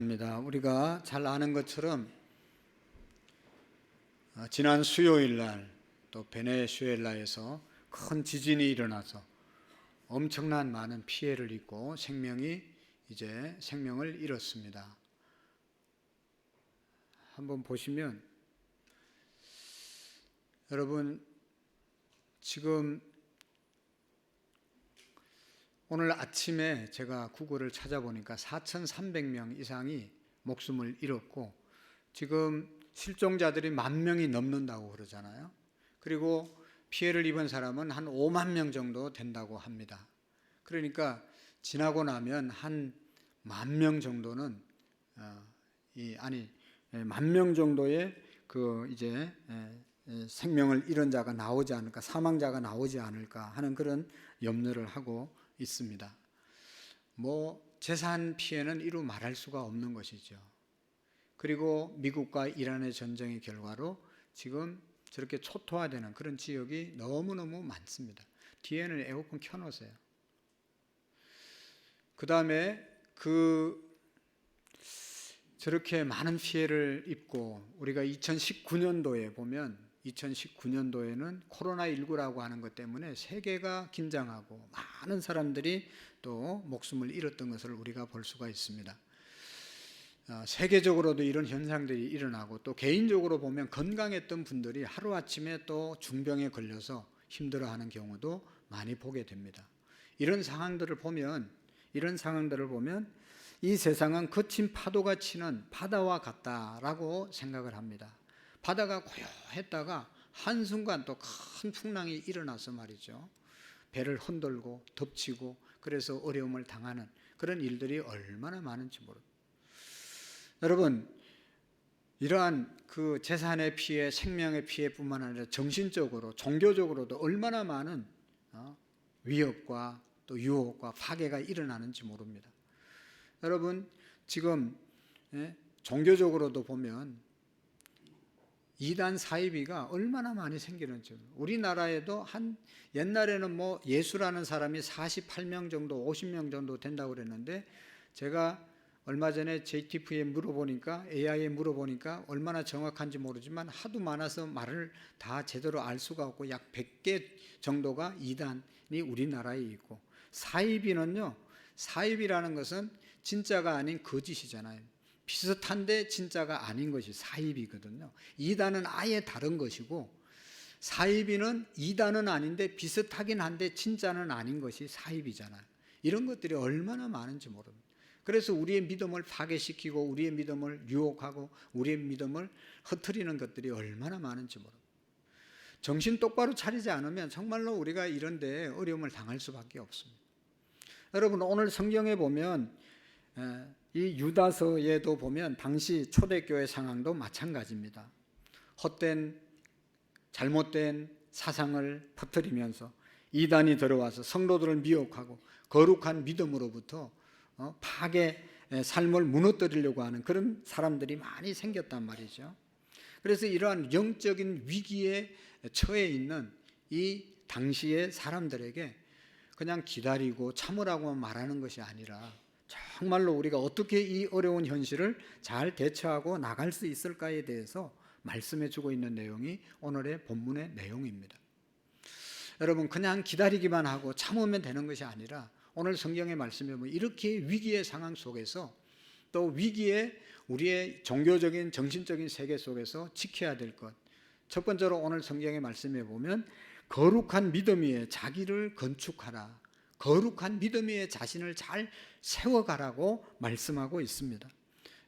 우리가 잘 아는 것처럼 지난 수요일 날 또 베네수엘라에서 큰 지진이 일어나서 엄청난 많은 피해를 입고 생명을 잃었습니다. 한번 보시면 여러분, 지금 오늘 아침에 제가 구글을 찾아보니까 4,300명 이상이 목숨을 잃었고 지금 실종자들이 10,000명이 넘는다고 그러잖아요. 그리고 피해를 입은 사람은 한 5만 명 정도 된다고 합니다. 그러니까 지나고 나면 한 10,000명 정도는 10,000명 정도의 생명을 잃은 자가 나오지 않을까, 사망자가 나오지 않을까 하는 그런 염려를 하고 있습니다. 재산 피해는 이루 말할 수가 없는 것이죠. 그리고 미국과 이란의 전쟁의 결과로 지금 저렇게 초토화되는 그런 지역이 너무너무 많습니다. 뒤에는 에어컨 켜놓으세요. 그 다음에 저렇게 많은 피해를 입고 우리가 2019년도에 보면 2019년도에는 코로나19라고 하는 것 때문에 세계가 긴장하고 많은 사람들이 또 목숨을 잃었던 것을 우리가 볼 수가 있습니다. 세계적으로도 이런 현상들이 일어나고 또 개인적으로 보면 건강했던 분들이 하루아침에 또 중병에 걸려서 힘들어하는 경우도 많이 보게 됩니다. 이런 상황들을 보면 이 세상은 거친 파도가 치는 바다와 같다라고 생각을 합니다. 바다가 고요했다가 한순간 또 큰 풍랑이 일어나서 말이죠, 배를 흔들고 덮치고 그래서 어려움을 당하는 그런 일들이 얼마나 많은지 모릅니다. 여러분, 이러한 재산의 피해, 생명의 피해뿐만 아니라 정신적으로, 종교적으로도 얼마나 많은 위협과 또 유혹과 파괴가 일어나는지 모릅니다. 여러분, 지금 종교적으로도 보면 이단 사이비가 얼마나 많이 생기는지, 우리나라에도 옛날에는 예수라는 사람이 48명 정도, 50명 정도 된다고 그랬는데, 제가 얼마 전에 JTBC에 AI에 물어보니까 얼마나 정확한지 모르지만 하도 많아서 말을 다 제대로 알 수가 없고 약 100개 정도가 이단이 우리나라에 있고, 사이비라는 것은 진짜가 아닌 거짓이잖아요. 비슷한데 진짜가 아닌 것이 사이비거든요. 이단은 아예 다른 것이고, 사이비는 이단은 아닌데 비슷하긴 한데 진짜는 아닌 것이 사이비잖아요. 이런 것들이 얼마나 많은지 모릅니다. 그래서 우리의 믿음을 파괴시키고 우리의 믿음을 유혹하고 우리의 믿음을 흐트리는 것들이 얼마나 많은지 모릅니다. 정신 똑바로 차리지 않으면 정말로 우리가 이런 데 어려움을 당할 수밖에 없습니다. 여러분, 오늘 성경에 보면 이 유다서에도 보면 당시 초대교회 상황도 마찬가지입니다. 헛된 잘못된 사상을 퍼뜨리면서 이단이 들어와서 성도들을 미혹하고 거룩한 믿음으로부터 파괴 삶을 무너뜨리려고 하는 그런 사람들이 많이 생겼단 말이죠. 그래서 이러한 영적인 위기에 처해 있는 이 당시의 사람들에게 그냥 기다리고 참으라고 말하는 것이 아니라 정말로 우리가 어떻게 이 어려운 현실을 잘 대처하고 나갈 수 있을까에 대해서 말씀해 주고 있는 내용이 오늘의 본문의 내용입니다. 여러분, 그냥 기다리기만 하고 참으면 되는 것이 아니라 오늘 성경의 말씀에 보면 이렇게 위기의 상황 속에서 또 위기에 우리의 종교적인 정신적인 세계 속에서 지켜야 될 것, 첫 번째로 오늘 성경의 말씀에 보면 거룩한 믿음 위에 자기를 건축하라, 거룩한 믿음 위에 자신을 잘 세워가라고 말씀하고 있습니다.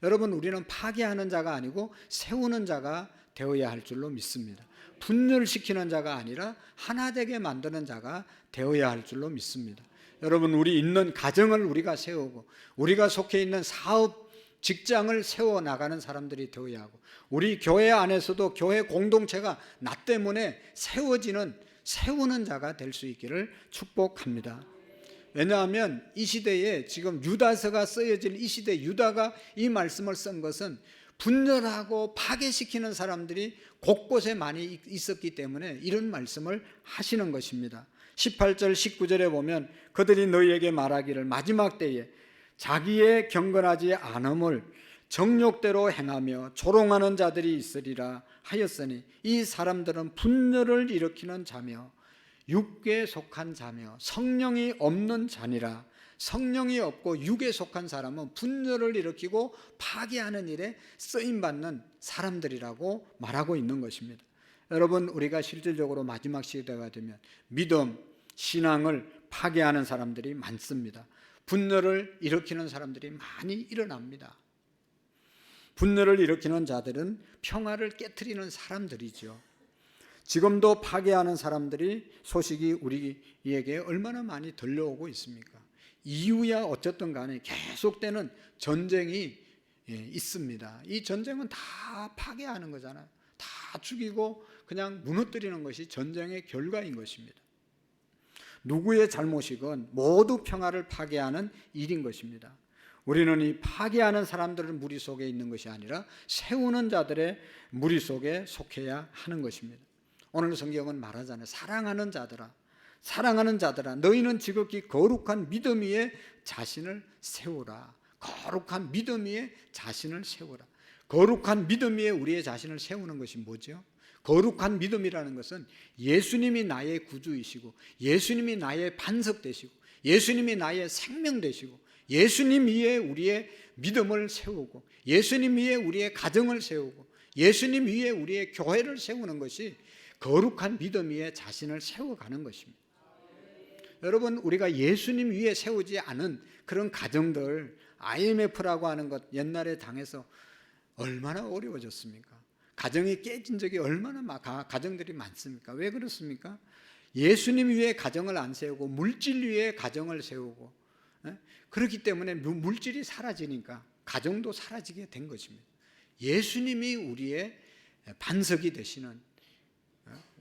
여러분, 우리는 파괴하는 자가 아니고 세우는 자가 되어야 할 줄로 믿습니다. 분열시키는 자가 아니라 하나 되게 만드는 자가 되어야 할 줄로 믿습니다. 여러분, 우리 있는 가정을 우리가 세우고 우리가 속해 있는 사업, 직장을 세워나가는 사람들이 되어야 하고, 우리 교회 안에서도 교회 공동체가 나 때문에 세우는 자가 될 수 있기를 축복합니다. 왜냐하면 이 시대에 지금 유다서가 쓰여질 이 시대, 유다가 이 말씀을 쓴 것은 분열하고 파괴시키는 사람들이 곳곳에 많이 있었기 때문에 이런 말씀을 하시는 것입니다. 18절 19절에 보면 그들이 너희에게 말하기를 마지막 때에 자기의 경건하지 않음을 정욕대로 행하며 조롱하는 자들이 있으리라 하였으니 이 사람들은 분열을 일으키는 자며 육에 속한 자며 성령이 없는 자니라. 성령이 없고 육에 속한 사람은 분열을 일으키고 파괴하는 일에 쓰임받는 사람들이라고 말하고 있는 것입니다. 여러분, 우리가 실질적으로 마지막 시대가 되면 믿음, 신앙을 파괴하는 사람들이 많습니다. 분열을 일으키는 사람들이 많이 일어납니다. 분열을 일으키는 자들은 평화를 깨트리는 사람들이죠. 지금도 파괴하는 사람들이 소식이 우리에게 얼마나 많이 들려오고 있습니까? 이유야 어쨌든 간에 계속되는 전쟁이 있습니다. 이 전쟁은 다 파괴하는 거잖아요. 다 죽이고 그냥 무너뜨리는 것이 전쟁의 결과인 것입니다. 누구의 잘못이건 모두 평화를 파괴하는 일인 것입니다. 우리는 이 파괴하는 사람들은 무리 속에 있는 것이 아니라 세우는 자들의 무리 속에 속해야 하는 것입니다. 오늘 성경은 말하잖아요. 사랑하는 자들아, 사랑하는 자들아, 너희는 지극히 거룩한 믿음 위에 자신을 세우라. 거룩한 믿음 위에 자신을 세우라. 거룩한 믿음 위에 우리의 자신을 세우는 것이 뭐죠? 거룩한 믿음이라는 것은 예수님이 나의 구주이시고, 예수님이 나의 반석 되시고, 예수님이 나의 생명 되시고, 예수님 위에 우리의 믿음을 세우고, 예수님 위에 우리의 가정을 세우고, 예수님 위에 우리의 교회를 세우는 것이 거룩한 믿음 위에 자신을 세워가는 것입니다. 여러분, 우리가 예수님 위에 세우지 않은 그런 가정들, IMF라고 하는 것 옛날에 당해서 얼마나 어려워졌습니까? 가정이 깨진 적이 얼마나 가정들이 많습니까? 왜 그렇습니까? 예수님 위에 가정을 안 세우고 물질 위에 가정을 세우고, 그렇기 때문에 물질이 사라지니까 가정도 사라지게 된 것입니다. 예수님이 우리의 반석이 되시는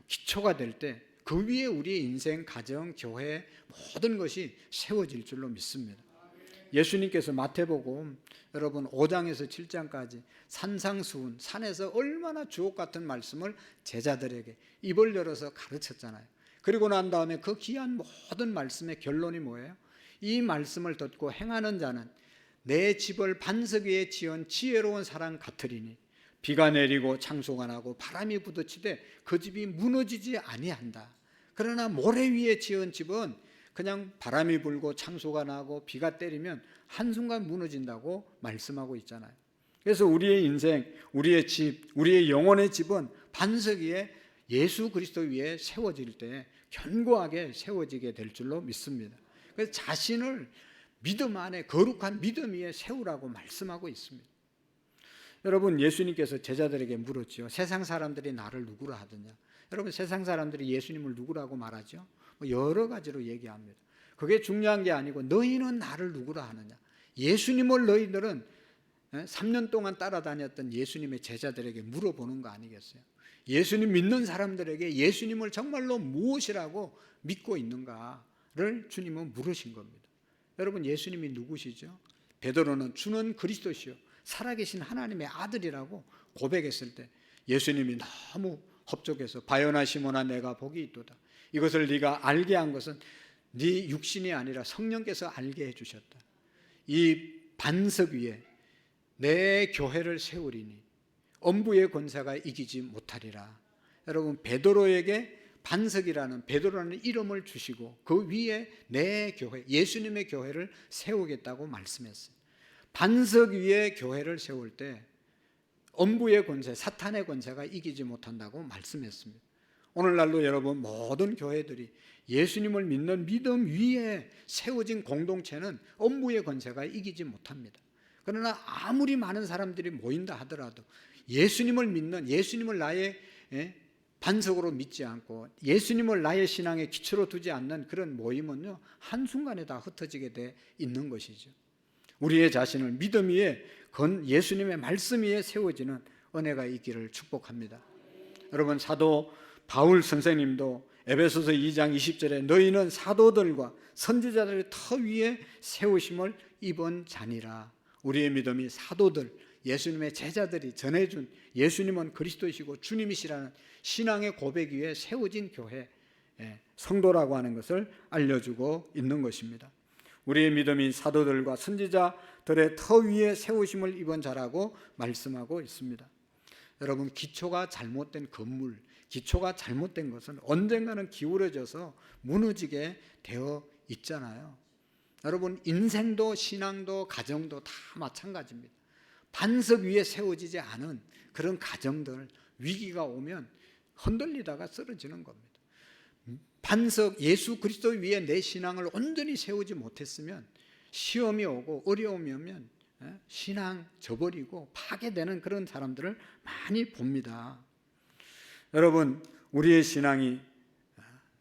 기초가 될 때 그 위에 우리의 인생, 가정, 교회 모든 것이 세워질 줄로 믿습니다. 예수님께서 마태복음 여러분 5장에서 7장까지 산상수훈, 산에서 얼마나 주옥 같은 말씀을 제자들에게 입을 열어서 가르쳤잖아요. 그리고 난 다음에 그 귀한 모든 말씀의 결론이 뭐예요? 이 말씀을 듣고 행하는 자는 내 집을 반석 위에 지은 지혜로운 사람 같으리니 비가 내리고 창수가 나고 바람이 부딪히되 그 집이 무너지지 아니한다. 그러나 모래 위에 지은 집은 그냥 바람이 불고 창수가 나고 비가 때리면 한순간 무너진다고 말씀하고 있잖아요. 그래서 우리의 인생, 우리의 집, 우리의 영혼의 집은 반석 위에 예수 그리스도 위에 세워질 때 견고하게 세워지게 될 줄로 믿습니다. 그래서 자신을 믿음 안에 거룩한 믿음 위에 세우라고 말씀하고 있습니다. 여러분, 예수님께서 제자들에게 물었죠. 세상 사람들이 나를 누구라 하느냐? 여러분, 세상 사람들이 예수님을 누구라고 말하죠? 여러 가지로 얘기합니다. 그게 중요한 게 아니고 너희는 나를 누구라 하느냐? 예수님을 너희들은 3년 동안 따라다녔던 예수님의 제자들에게 물어보는 거 아니겠어요? 예수님 믿는 사람들에게 예수님을 정말로 무엇이라고 믿고 있는가를 주님은 물으신 겁니다. 여러분, 예수님이 누구시죠? 베드로는 주는 그리스도시요 살아계신 하나님의 아들이라고 고백했을 때 예수님이 너무 흡족해서 바요나 시몬아 내가 복이 있도다. 이것을 네가 알게 한 것은 네 육신이 아니라 성령께서 알게 해주셨다. 이 반석 위에 내 교회를 세우리니 엄부의 권세가 이기지 못하리라. 여러분, 베드로에게 반석이라는 베드로라는 이름을 주시고 그 위에 내 교회, 예수님의 교회를 세우겠다고 말씀했어요. 반석 위에 교회를 세울 때 엄부의 권세, 사탄의 권세가 이기지 못한다고 말씀했습니다. 오늘날도 여러분 모든 교회들이 예수님을 믿는 믿음 위에 세워진 공동체는 엄부의 권세가 이기지 못합니다. 그러나 아무리 많은 사람들이 모인다 하더라도 예수님을 믿는, 예수님을 나의 반석으로 믿지 않고 예수님을 나의 신앙의 기초로 두지 않는 그런 모임은요, 한순간에 다 흩어지게 돼 있는 것이죠. 우리의 자신을 믿음 위에 예수님의 말씀 위에 세워지는 은혜가 있기를 축복합니다. 여러분, 사도 바울 선생님도 에베소서 2장 20절에 너희는 사도들과 선지자들의 터 위에 세우심을 입은 자니라. 우리의 믿음이 사도들, 예수님의 제자들이 전해준 예수님은 그리스도이시고 주님이시라는 신앙의 고백 위에 세워진 교회, 성도라고 하는 것을 알려주고 있는 것입니다. 우리의 믿음이 사도들과 선지자들의 터 위에 세우심을 입은 자라고 말씀하고 있습니다. 여러분, 기초가 잘못된 건물, 기초가 잘못된 것은 언젠가는 기울어져서 무너지게 되어 있잖아요. 여러분, 인생도 신앙도 가정도 다 마찬가지입니다. 반석 위에 세워지지 않은 그런 가정들, 위기가 오면 흔들리다가 쓰러지는 겁니다. 반석 예수 그리스도 위에 내 신앙을 온전히 세우지 못했으면 시험이 오고 어려움이 오면 신앙 저버리고 파괴되는 그런 사람들을 많이 봅니다. 여러분, 우리의 신앙이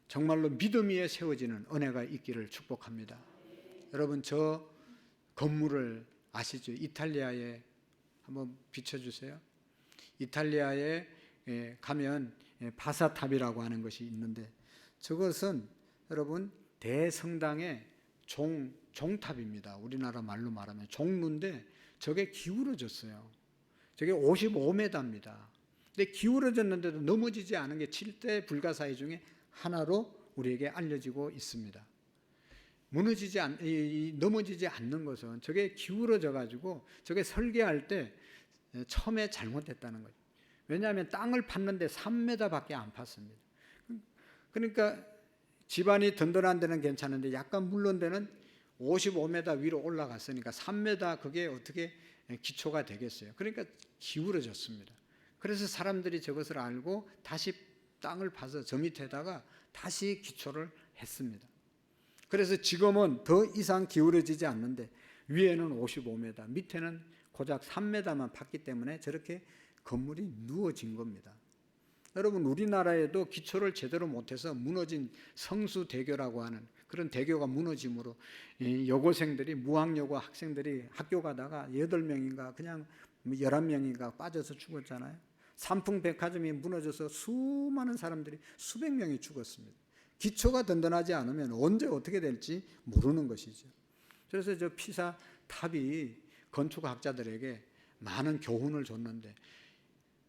정말로 믿음 위에 세워지는 은혜가 있기를 축복합니다. 여러분, 저 건물을 아시죠? 이탈리아에 한번 비춰주세요. 이탈리아에 가면 바사탑이라고 하는 것이 있는데, 저것은 여러분 대성당의 종탑입니다. 우리나라 말로 말하면 종루인데 저게 기울어졌어요. 저게 55m입니다. 근데 기울어졌는데도 넘어지지 않은 게 7대 불가사의 중에 하나로 우리에게 알려지고 있습니다. 넘어지지 않는 것은 저게 기울어져 가지고 저게 설계할 때 처음에 잘못됐다는 거죠. 왜냐하면 땅을 팠는데 3m밖에 안 팠습니다. 그러니까 집안이 든든한 데는 괜찮은데 약간 물른 데는 55m 위로 올라갔으니까 3m 그게 어떻게 기초가 되겠어요. 그러니까 기울어졌습니다. 그래서 사람들이 저것을 알고 다시 땅을 파서 저 밑에다가 다시 기초를 했습니다. 그래서 지금은 더 이상 기울어지지 않는데 위에는 55m, 밑에는 고작 3m만 팠기 때문에 저렇게 건물이 누워진 겁니다. 여러분, 우리나라에도 기초를 제대로 못해서 무너진 성수대교라고 하는 그런 대교가 무너짐으로 여고생들이, 무학여고 학생들이 학교 가다가 8명인가 그냥 11명인가 빠져서 죽었잖아요. 삼풍백화점이 무너져서 수많은 사람들이, 수백 명이 죽었습니다. 기초가 든든하지 않으면 언제 어떻게 될지 모르는 것이죠. 그래서 저 피사 탑이 건축학자들에게 많은 교훈을 줬는데,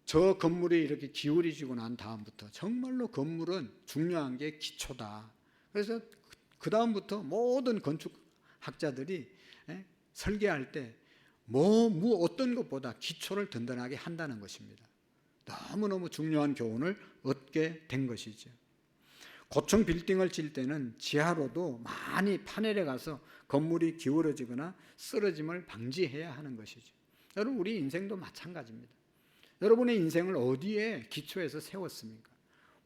저 건물이 이렇게 기울어지고 난 다음부터 정말로 건물은 중요한 게 기초다. 그래서 그 다음부터 모든 건축학자들이 설계할 때 어떤 것보다 기초를 든든하게 한다는 것입니다. 너무너무 중요한 교훈을 얻게 된 것이죠. 고층 빌딩을 질 때는 지하로도 많이 파내려 가서 건물이 기울어지거나 쓰러짐을 방지해야 하는 것이죠. 여러분, 우리 인생도 마찬가지입니다. 여러분의 인생을 어디에 기초해서 세웠습니까?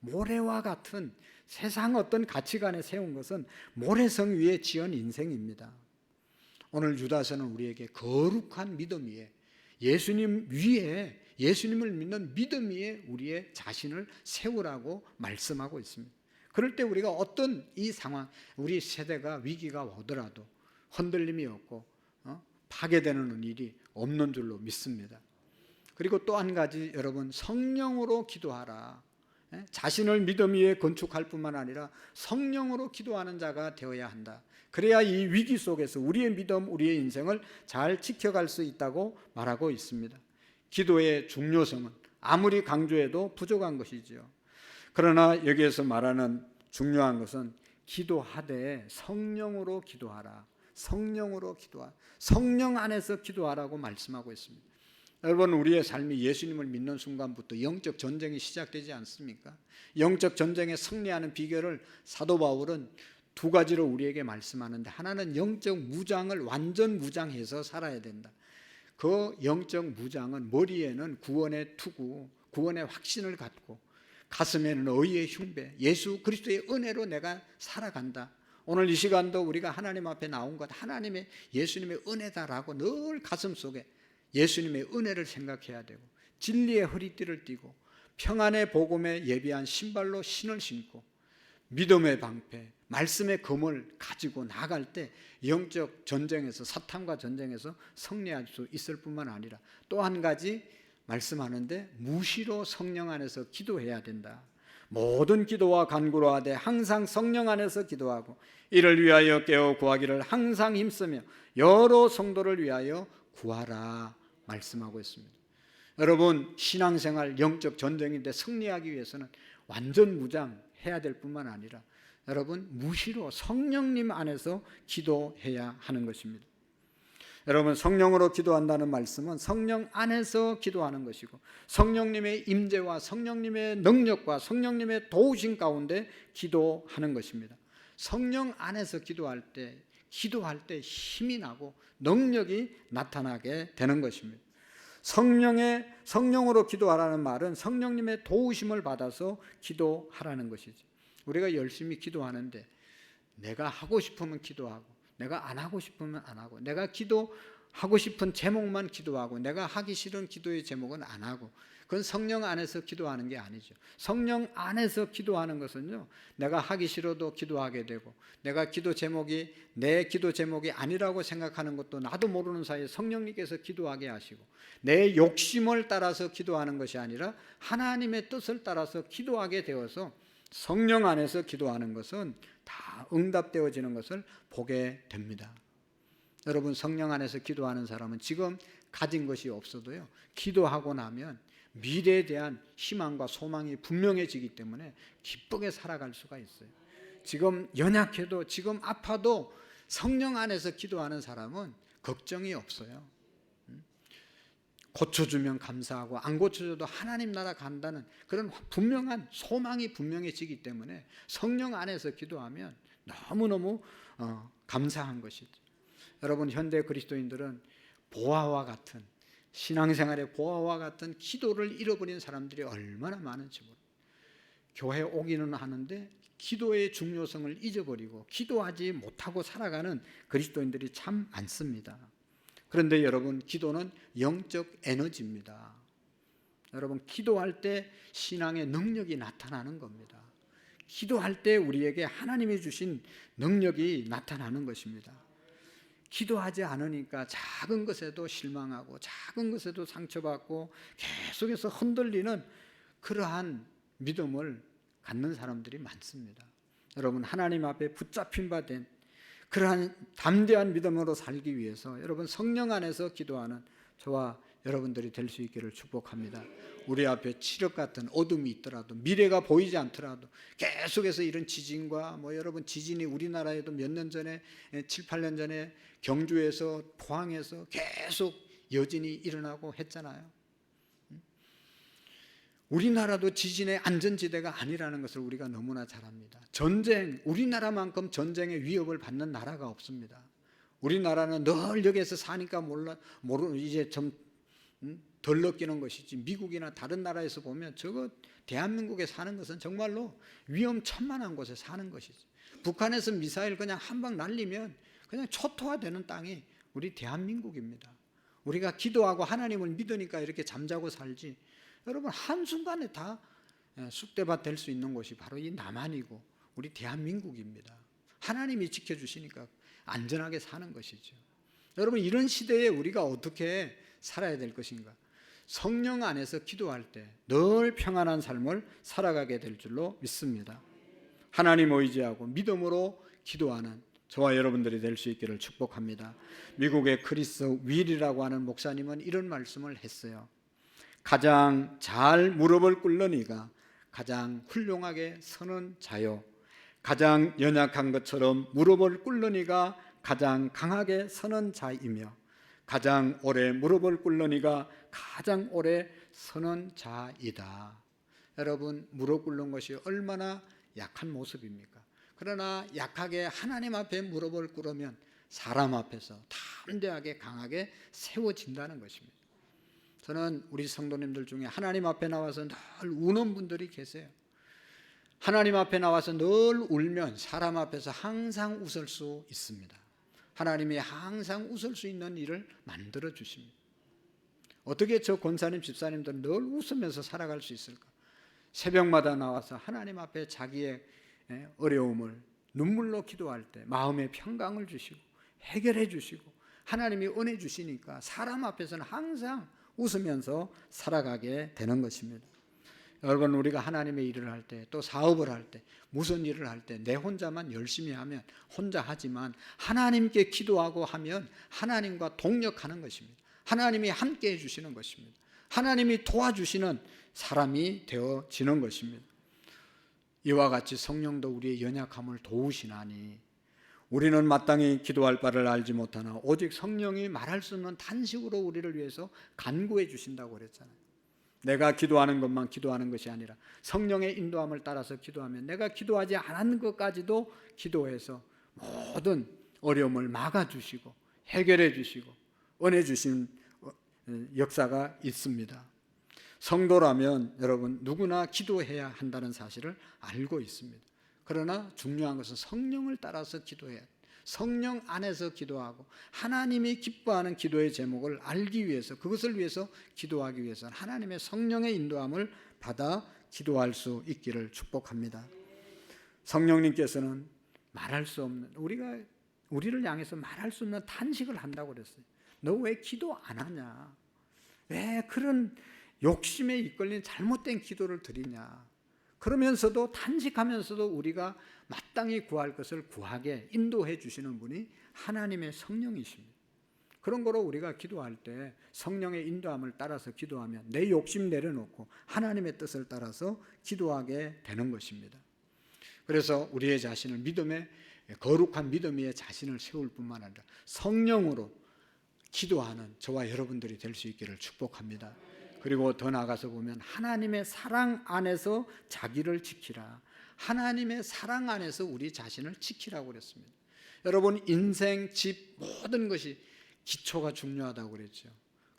모래와 같은 세상 어떤 가치관에 세운 것은 모래성 위에 지은 인생입니다. 오늘 유다서는 우리에게 거룩한 믿음 위에, 예수님 위에, 예수님을 믿는 믿음 위에 우리의 자신을 세우라고 말씀하고 있습니다. 그럴 때 우리가 어떤 이 상황, 우리 세대가 위기가 오더라도 흔들림이 없고 파괴되는 일이 없는 줄로 믿습니다. 그리고 또 한 가지, 여러분, 성령으로 기도하라. 자신을 믿음 위에 건축할 뿐만 아니라 성령으로 기도하는 자가 되어야 한다. 그래야 이 위기 속에서 우리의 믿음, 우리의 인생을 잘 지켜갈 수 있다고 말하고 있습니다. 기도의 중요성은 아무리 강조해도 부족한 것이지요. 그러나 여기에서 말하는 중요한 것은 기도하되 성령으로 기도하라. 성령으로 기도하라. 성령 안에서 기도하라고 말씀하고 있습니다. 여러분, 우리의 삶이 예수님을 믿는 순간부터 영적 전쟁이 시작되지 않습니까? 영적 전쟁에 승리하는 비결을 사도 바울은 두 가지로 우리에게 말씀하는데, 하나는 영적 무장을 완전 무장해서 살아야 된다. 그 영적 무장은 머리에는 구원의 투구, 구원의 확신을 갖고 가슴에는 의의 흉배, 예수 그리스도의 은혜로 내가 살아간다. 오늘 이 시간도 우리가 하나님 앞에 나온 것, 하나님의 예수님의 은혜다라고 늘 가슴속에 예수님의 은혜를 생각해야 되고, 진리의 허리띠를 띠고 평안의 복음에 예비한 신발로 신을 신고 믿음의 방패, 말씀의 검을 가지고 나갈 때 영적 전쟁에서, 사탄과 전쟁에서 승리할 수 있을 뿐만 아니라 또 한 가지 말씀하는데, 무시로 성령 안에서 기도해야 된다. 모든 기도와 간구로 하되 항상 성령 안에서 기도하고 이를 위하여 깨어 구하기를 항상 힘쓰며 여러 성도를 위하여 구하라 말씀하고 있습니다. 여러분, 신앙생활 영적 전쟁인데 승리하기 위해서는 완전 무장해야 될 뿐만 아니라 여러분 무시로 성령님 안에서 기도해야 하는 것입니다. 여러분 성령으로 기도한다는 말씀은 성령 안에서 기도하는 것이고 성령님의 임재와 성령님의 능력과 성령님의 도우심 가운데 기도하는 것입니다. 성령 안에서 기도할 때 힘이 나고 능력이 나타나게 되는 것입니다. 성령으로 기도하라는 말은 성령님의 도우심을 받아서 기도하라는 것이지. 우리가 열심히 기도하는데 내가 하고 싶으면 기도하고 내가 안 하고 싶으면 안 하고 내가 기도하고 싶은 제목만 기도하고 내가 하기 싫은 기도의 제목은 안 하고 그건 성령 안에서 기도하는 게 아니죠. 성령 안에서 기도하는 것은요, 내가 하기 싫어도 기도하게 되고 내가 내 기도 제목이 아니라고 생각하는 것도 나도 모르는 사이에 성령님께서 기도하게 하시고 내 욕심을 따라서 기도하는 것이 아니라 하나님의 뜻을 따라서 기도하게 되어서 성령 안에서 기도하는 것은 다 응답되어지는 것을 보게 됩니다. 여러분 성령 안에서 기도하는 사람은 지금 가진 것이 없어도요, 기도하고 나면 미래에 대한 희망과 소망이 분명해지기 때문에 기쁘게 살아갈 수가 있어요. 지금 연약해도 지금 아파도 성령 안에서 기도하는 사람은 걱정이 없어요. 고쳐주면 감사하고 안 고쳐줘도 하나님 나라 간다는 그런 분명한 소망이 분명해지기 때문에 성령 안에서 기도하면 너무너무 감사한 것이죠. 여러분 현대 그리스도인들은 보아와 같은 신앙생활의 보아와 같은 기도를 잃어버린 사람들이 얼마나 많은지 모릅니다. 교회 오기는 하는데 기도의 중요성을 잊어버리고 기도하지 못하고 살아가는 그리스도인들이 참 많습니다. 그런데 여러분 기도는 영적 에너지입니다. 여러분 기도할 때 신앙의 능력이 나타나는 겁니다. 기도할 때 우리에게 하나님이 주신 능력이 나타나는 것입니다. 기도하지 않으니까 작은 것에도 실망하고 작은 것에도 상처받고 계속해서 흔들리는 그러한 믿음을 갖는 사람들이 많습니다. 여러분 하나님 앞에 붙잡힌 바 된 그러한 담대한 믿음으로 살기 위해서 여러분 성령 안에서 기도하는 저와 여러분들이 될 수 있기를 축복합니다. 우리 앞에 칠흑 같은 어둠이 있더라도 미래가 보이지 않더라도 계속해서 이런 지진과 여러분 지진이 우리나라에도 몇 년 전에 7, 8년 전에 경주에서 포항에서 계속 여진이 일어나고 했잖아요. 우리나라도 지진의 안전지대가 아니라는 것을 우리가 너무나 잘 압니다. 우리나라만큼 전쟁의 위협을 받는 나라가 없습니다. 우리나라는 늘 여기에서 사니까 이제 좀 덜 느끼는 것이지 미국이나 다른 나라에서 보면 대한민국에 사는 것은 정말로 위험천만한 곳에 사는 것이지. 북한에서 미사일 그냥 한 방 날리면 그냥 초토화되는 땅이 우리 대한민국입니다. 우리가 기도하고 하나님을 믿으니까 이렇게 잠자고 살지. 여러분 한순간에 다 쑥대밭 될 수 있는 곳이 바로 이 남한이고 우리 대한민국입니다. 하나님이 지켜주시니까 안전하게 사는 것이죠. 여러분 이런 시대에 우리가 어떻게 살아야 될 것인가? 성령 안에서 기도할 때 늘 평안한 삶을 살아가게 될 줄로 믿습니다. 하나님 의지하고 믿음으로 기도하는 저와 여러분들이 될 수 있기를 축복합니다. 미국의 크리스 윌이라고 하는 목사님은 이런 말씀을 했어요. 가장 잘 무릎을 꿇는 이가 가장 훌륭하게 서는 자요, 가장 연약한 것처럼 무릎을 꿇는 이가 가장 강하게 서는 자이며 가장 오래 무릎을 꿇는 이가 가장 오래 서는 자이다. 여러분 무릎 꿇는 것이 얼마나 약한 모습입니까? 그러나 약하게 하나님 앞에 무릎을 꿇으면 사람 앞에서 담대하게 강하게 세워진다는 것입니다. 저는 우리 성도님들 중에 하나님 앞에 나와서 늘 우는 분들이 계세요. 하나님 앞에 나와서 늘 울면 사람 앞에서 항상 웃을 수 있습니다. 하나님이 항상 웃을 수 있는 일을 만들어 주십니다. 어떻게 저 권사님 집사님들은 늘 웃으면서 살아갈 수 있을까? 새벽마다 나와서 하나님 앞에 자기의 어려움을 눈물로 기도할 때 마음의 평강을 주시고 해결해 주시고 하나님이 은혜 주시니까 사람 앞에서는 항상 웃으면서 살아가게 되는 것입니다. 여러분 우리가 하나님의 일을 할 때 또 사업을 할 때 무슨 일을 할 때 내 혼자만 열심히 하면 혼자 하지만 하나님께 기도하고 하면 하나님과 동력하는 것입니다. 하나님이 함께 해주시는 것입니다. 하나님이 도와주시는 사람이 되어지는 것입니다. 이와 같이 성령도 우리의 연약함을 도우시나니 우리는 마땅히 기도할 바를 알지 못하나 오직 성령이 말할 수 없는 탄식으로 우리를 위해서 간구해 주신다고 그랬잖아요. 내가 기도하는 것만 기도하는 것이 아니라 성령의 인도함을 따라서 기도하면 내가 기도하지 않은 것까지도 기도해서 모든 어려움을 막아주시고 해결해 주시고 은혜 주신 역사가 있습니다. 성도라면 여러분 누구나 기도해야 한다는 사실을 알고 있습니다. 그러나 중요한 것은 성령을 따라서 기도해야 돼요. 성령 안에서 기도하고 하나님이 기뻐하는 기도의 제목을 알기 위해서, 그것을 위해서 기도하기 위해서는 하나님의 성령의 인도함을 받아 기도할 수 있기를 축복합니다. 성령님께서는 말할 수 없는, 우리를 향해서 말할 수 없는 탄식을 한다고 그랬어요. 너 왜 기도 안 하냐? 왜 그런 욕심에 이끌린 잘못된 기도를 드리냐? 그러면서도 탄식하면서도 우리가 마땅히 구할 것을 구하게 인도해 주시는 분이 하나님의 성령이십니다. 그런 거로 우리가 기도할 때 성령의 인도함을 따라서 기도하면 내 욕심 내려놓고 하나님의 뜻을 따라서 기도하게 되는 것입니다. 그래서 우리의 자신을 믿음의 거룩한 믿음 위에 자신을 세울 뿐만 아니라 성령으로 기도하는 저와 여러분들이 될 수 있기를 축복합니다. 그리고 더 나아가서 보면 하나님의 사랑 안에서 자기를 지키라. 하나님의 사랑 안에서 우리 자신을 지키라고 그랬습니다. 여러분 인생, 집 모든 것이 기초가 중요하다고 그랬죠.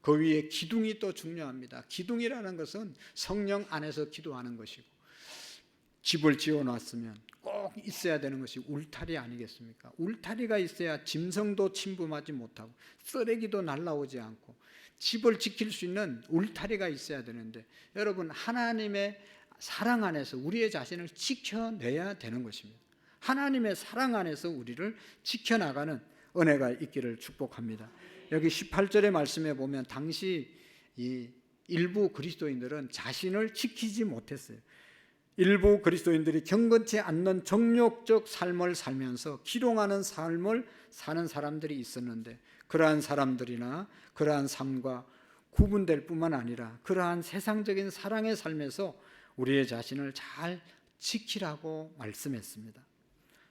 그 위에 기둥이 또 중요합니다. 기둥이라는 것은 성령 안에서 기도하는 것이고 집을 지어놨으면 꼭 있어야 되는 것이 울타리 아니겠습니까? 울타리가 있어야 짐승도 침범하지 못하고 쓰레기도 날라오지 않고 집을 지킬 수 있는 울타리가 있어야 되는데 여러분 하나님의 사랑 안에서 우리의 자신을 지켜내야 되는 것입니다. 하나님의 사랑 안에서 우리를 지켜나가는 은혜가 있기를 축복합니다. 여기 18절의 말씀에 보면 당시 이 일부 그리스도인들은 자신을 지키지 못했어요. 일부 그리스도인들이 경건치 않는 정욕적 삶을 살면서 기롱하는 삶을 사는 사람들이 있었는데 그러한 사람들이나 그러한 삶과 구분될 뿐만 아니라 그러한 세상적인 사랑의 삶에서 우리의 자신을 잘 지키라고 말씀했습니다.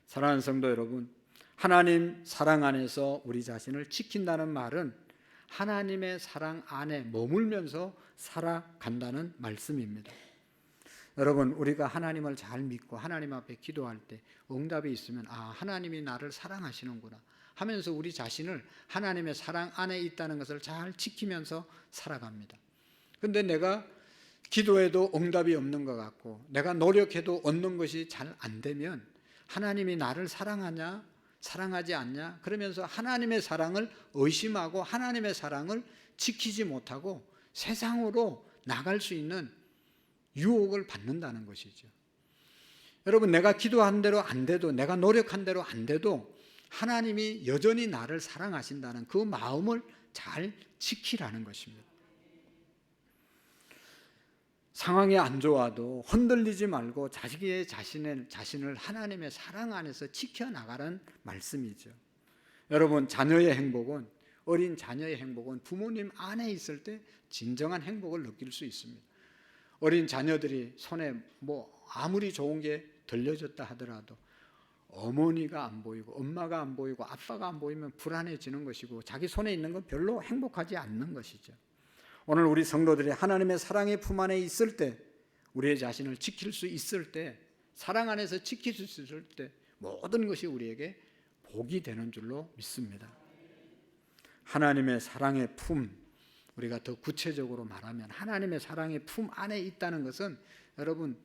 사랑하는 성도 여러분, 하나님 사랑 안에서 우리 자신을 지킨다는 말은 하나님의 사랑 안에 머물면서 살아간다는 말씀입니다. 여러분 우리가 하나님을 잘 믿고 하나님 앞에 기도할 때 응답이 있으면 하나님이 나를 사랑하시는구나 하면서 우리 자신을 하나님의 사랑 안에 있다는 것을 잘 지키면서 살아갑니다. 그런데 내가 기도해도 응답이 없는 것 같고 내가 노력해도 얻는 것이 잘 안 되면 하나님이 나를 사랑하냐 사랑하지 않냐 그러면서 하나님의 사랑을 의심하고 하나님의 사랑을 지키지 못하고 세상으로 나갈 수 있는 유혹을 받는다는 것이죠. 여러분 내가 기도한 대로 안 돼도 내가 노력한 대로 안 돼도 하나님이 여전히 나를 사랑하신다는 그 마음을 잘 지키라는 것입니다. 상황이 안 좋아도 흔들리지 말고 자기의 자신을 하나님의 사랑 안에서 지켜나가는 말씀이죠. 여러분 자녀의 행복은 어린 자녀의 행복은 부모님 안에 있을 때 진정한 행복을 느낄 수 있습니다. 어린 자녀들이 손에 아무리 좋은 게 들려졌다 하더라도 어머니가 안 보이고 엄마가 안 보이고 아빠가 안 보이면 불안해지는 것이고 자기 손에 있는 건 별로 행복하지 않는 것이죠. 오늘 우리 성도들이 하나님의 사랑의 품 안에 있을 때 우리의 자신을 지킬 수 있을 때 사랑 안에서 지킬 수 있을 때 모든 것이 우리에게 복이 되는 줄로 믿습니다. 하나님의 사랑의 품, 우리가 더 구체적으로 말하면 하나님의 사랑의 품 안에 있다는 것은 여러분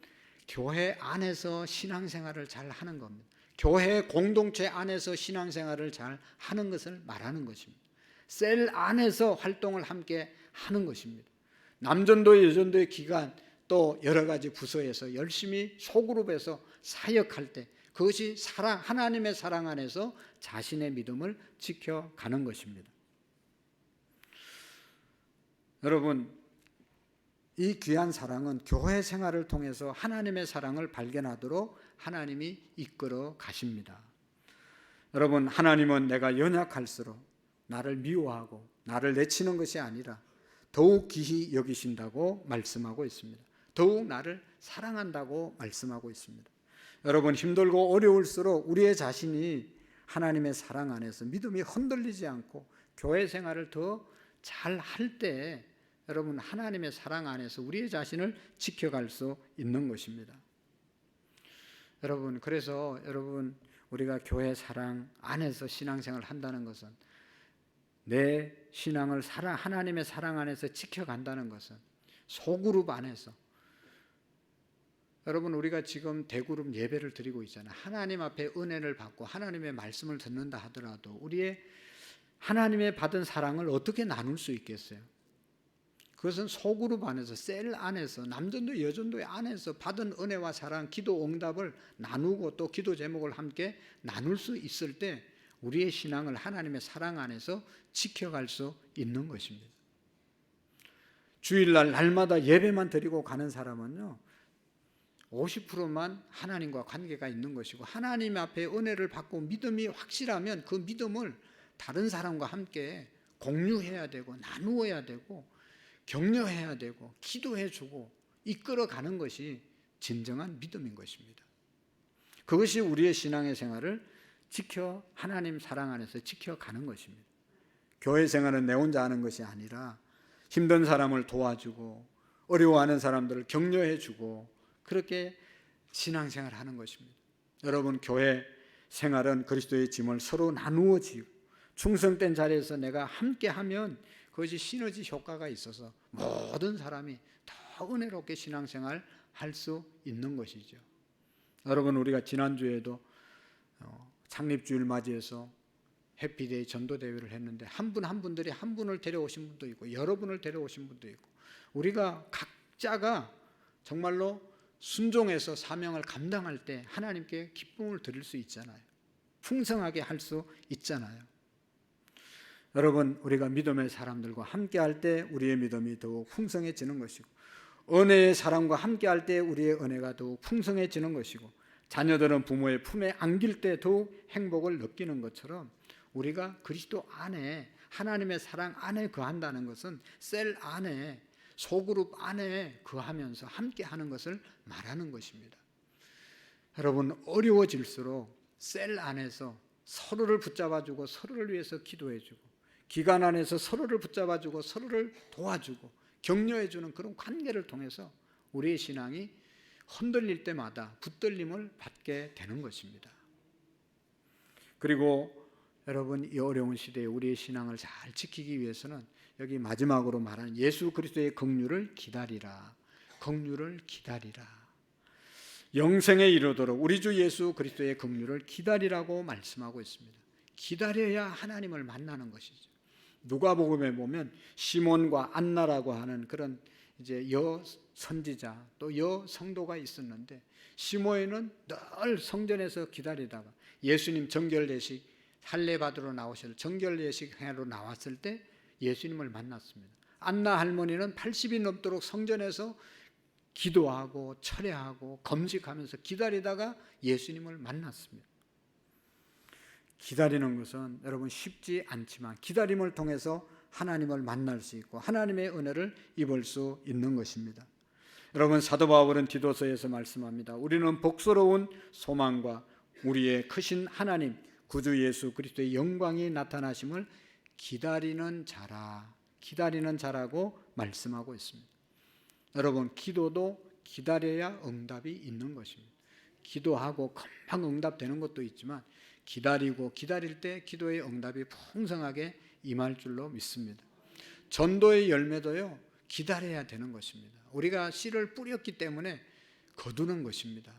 교회 안에서 신앙생활을 잘 하는 겁니다. 교회 공동체 안에서 신앙생활을 잘 하는 것을 말하는 것입니다. 셀 안에서 활동을 함께 하는 것입니다. 남전도의 여전도의 기간 또 여러 가지 부서에서 열심히 소그룹에서 사역할 때 그것이 하나님의 사랑 안에서 자신의 믿음을 지켜가는 것입니다. 여러분 이 귀한 사랑은 교회 생활을 통해서 하나님의 사랑을 발견하도록 하나님이 이끌어 가십니다. 여러분 하나님은 내가 연약할수록 나를 미워하고 나를 내치는 것이 아니라 더욱 귀히 여기신다고 말씀하고 있습니다. 더욱 나를 사랑한다고 말씀하고 있습니다. 여러분, 힘들고 어려울수록 우리의 자신이 하나님의 사랑 안에서 믿음이 흔들리지 않고 교회 생활을 더 잘 할 때 여러분, 하나님의 사랑 안에서 우리의 자신을 지켜갈 수 있는 것입니다. 여러분, 그래서 여러분, 우리가 교회 사랑 안에서 신앙생활을 한다는 것은, 내 신앙을 하나님의 사랑 안에서 지켜간다는 것은, 소그룹 안에서, 여러분, 우리가 지금 대그룹 예배를 드리고 있잖아요. 하나님 앞에 은혜를 받고 하나님의 말씀을 듣는다 하더라도 우리의 하나님의 받은 사랑을 어떻게 나눌 수 있겠어요? 그것은 소그룹 안에서, 셀 안에서, 남전도 여전도의 안에서 받은 은혜와 사랑, 기도 응답을 나누고 또 기도 제목을 함께 나눌 수 있을 때 우리의 신앙을 하나님의 사랑 안에서 지켜갈 수 있는 것입니다. 주일날 날마다 예배만 드리고 가는 사람은요, 50%만 하나님과 관계가 있는 것이고, 하나님 앞에 은혜를 받고 믿음이 확실하면 그 믿음을 다른 사람과 함께 공유해야 되고 나누어야 되고 격려해야 되고 기도해주고 이끌어가는 것이 진정한 믿음인 것입니다. 그것이 우리의 신앙의 생활을 하나님 사랑 안에서 지켜가는 것입니다. 교회 생활은 내 혼자 하는 것이 아니라 힘든 사람을 도와주고 어려워하는 사람들을 격려해주고 그렇게 신앙생활을 하는 것입니다. 여러분, 교회 생활은 그리스도의 짐을 서로 나누어 지고 충성된 자리에서 내가 함께하면 그것이 시너지 효과가 있어서 모든 사람이 더 은혜롭게 신앙생활 할 수 있는 것이죠. 여러분, 우리가 지난주에도 창립주일 맞이해서 해피데이 전도대회를 했는데 한 분들이 한 분을 데려오신 분도 있고 여러 분을 데려오신 분도 있고, 우리가 각자가 정말로 순종해서 사명을 감당할 때 하나님께 기쁨을 드릴 수 있잖아요. 풍성하게 할 수 있잖아요. 여러분, 우리가 믿음의 사람들과 함께할 때 우리의 믿음이 더욱 풍성해지는 것이고, 은혜의 사람과 함께할 때 우리의 은혜가 더욱 풍성해지는 것이고, 자녀들은 부모의 품에 안길 때 더욱 행복을 느끼는 것처럼 우리가 그리스도 안에 하나님의 사랑 안에 거한다는 것은 셀 안에, 소그룹 안에 거하면서 함께하는 것을 말하는 것입니다. 여러분, 어려워질수록 셀 안에서 서로를 붙잡아주고 서로를 위해서 기도해주고, 기관 안에서 서로를 붙잡아주고 서로를 도와주고 격려해주는 그런 관계를 통해서 우리의 신앙이 흔들릴 때마다 붙들림을 받게 되는 것입니다. 그리고 여러분, 이 어려운 시대에 우리의 신앙을 잘 지키기 위해서는 여기 마지막으로 말하는 예수 그리스도의 긍휼을 기다리라. 긍휼을 기다리라. 영생에 이르도록 우리 주 예수 그리스도의 긍휼을 기다리라고 말씀하고 있습니다. 기다려야 하나님을 만나는 것이죠. 누가복음에 보면 시몬과 안나라고 하는 그런 이제 여 선지자 또 여 성도가 있었는데, 시몬은 늘 성전에서 기다리다가 예수님 정결 예식 할례 받으러 나오실 정결 예식 행하러 나왔을 때 예수님을 만났습니다. 안나 할머니는 80이 넘도록 성전에서 기도하고 철회하고 검식하면서 기다리다가 예수님을 만났습니다. 기다리는 것은 여러분 쉽지 않지만 기다림을 통해서 하나님을 만날 수 있고 하나님의 은혜를 입을 수 있는 것입니다. 여러분, 사도 바울은 디도서에서 말씀합니다. 우리는 복스러운 소망과 우리의 크신 하나님 구주 예수 그리스도의 영광이 나타나심을 기다리는 자라고 말씀하고 있습니다. 여러분, 기도도 기다려야 응답이 있는 것입니다. 기도하고 금방 응답되는 것도 있지만 기다릴 때 기도의 응답이 풍성하게 임할 줄로 믿습니다. 전도의 열매도요, 기다려야 되는 것입니다. 우리가 씨를 뿌렸기 때문에 거두는 것입니다.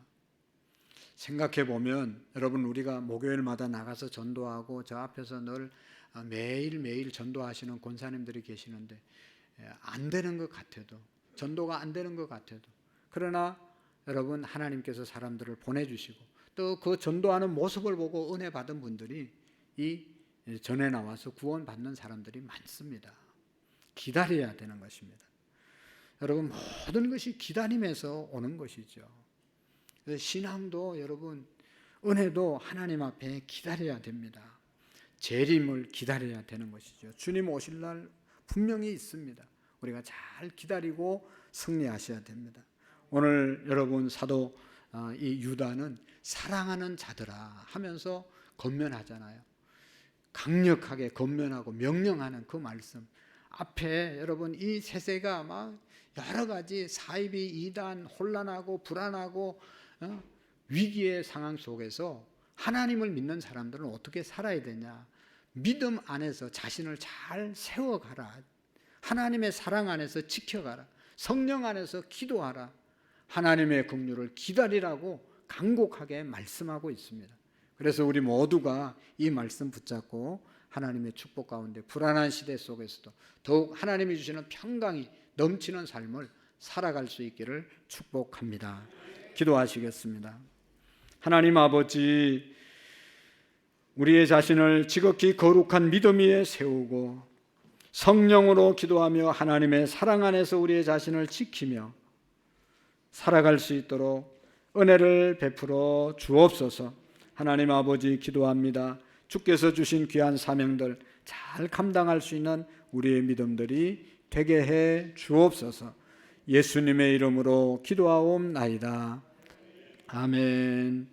생각해 보면 여러분, 우리가 목요일마다 나가서 전도하고 저 앞에서 늘 매일매일 전도하시는 권사님들이 계시는데 안 되는 것 같아도, 전도가 안 되는 것 같아도, 그러나 여러분, 하나님께서 사람들을 보내주시고 또 그 전도하는 모습을 보고 은혜 받은 분들이 이 전에 나와서 구원받는 사람들이 많습니다. 기다려야 되는 것입니다. 여러분, 모든 것이 기다림에서 오는 것이죠. 그래서 신앙도 여러분, 은혜도 하나님 앞에 기다려야 됩니다. 재림을 기다려야 되는 것이죠. 주님 오실 날 분명히 있습니다. 우리가 잘 기다리고 승리하셔야 됩니다. 오늘 여러분, 사도 이 유다는 사랑하는 자들아 하면서 권면하잖아요. 강력하게 권면하고 명령하는 그 말씀 앞에 여러분 이 세세가 막 여러 가지 사이비 이단 혼란하고 불안하고 위기의 상황 속에서 하나님을 믿는 사람들은 어떻게 살아야 되냐? 믿음 안에서 자신을 잘 세워가라. 하나님의 사랑 안에서 지켜가라. 성령 안에서 기도하라. 하나님의 긍휼을 기다리라고 간곡하게 말씀하고 있습니다. 그래서 우리 모두가 이 말씀 붙잡고 하나님의 축복 가운데 불안한 시대 속에서도 더욱 하나님이 주시는 평강이 넘치는 삶을 살아갈 수 있기를 축복합니다. 기도하시겠습니다. 하나님 아버지, 우리의 자신을 지극히 거룩한 믿음 위에 세우고 성령으로 기도하며 하나님의 사랑 안에서 우리의 자신을 지키며 살아갈 수 있도록 은혜를 베풀어 주옵소서. 하나님 아버지 기도합니다. 주께서 주신 귀한 사명들 잘 감당할 수 있는 우리의 믿음들이 되게 해 주옵소서. 예수님의 이름으로 기도하옵나이다. 아멘.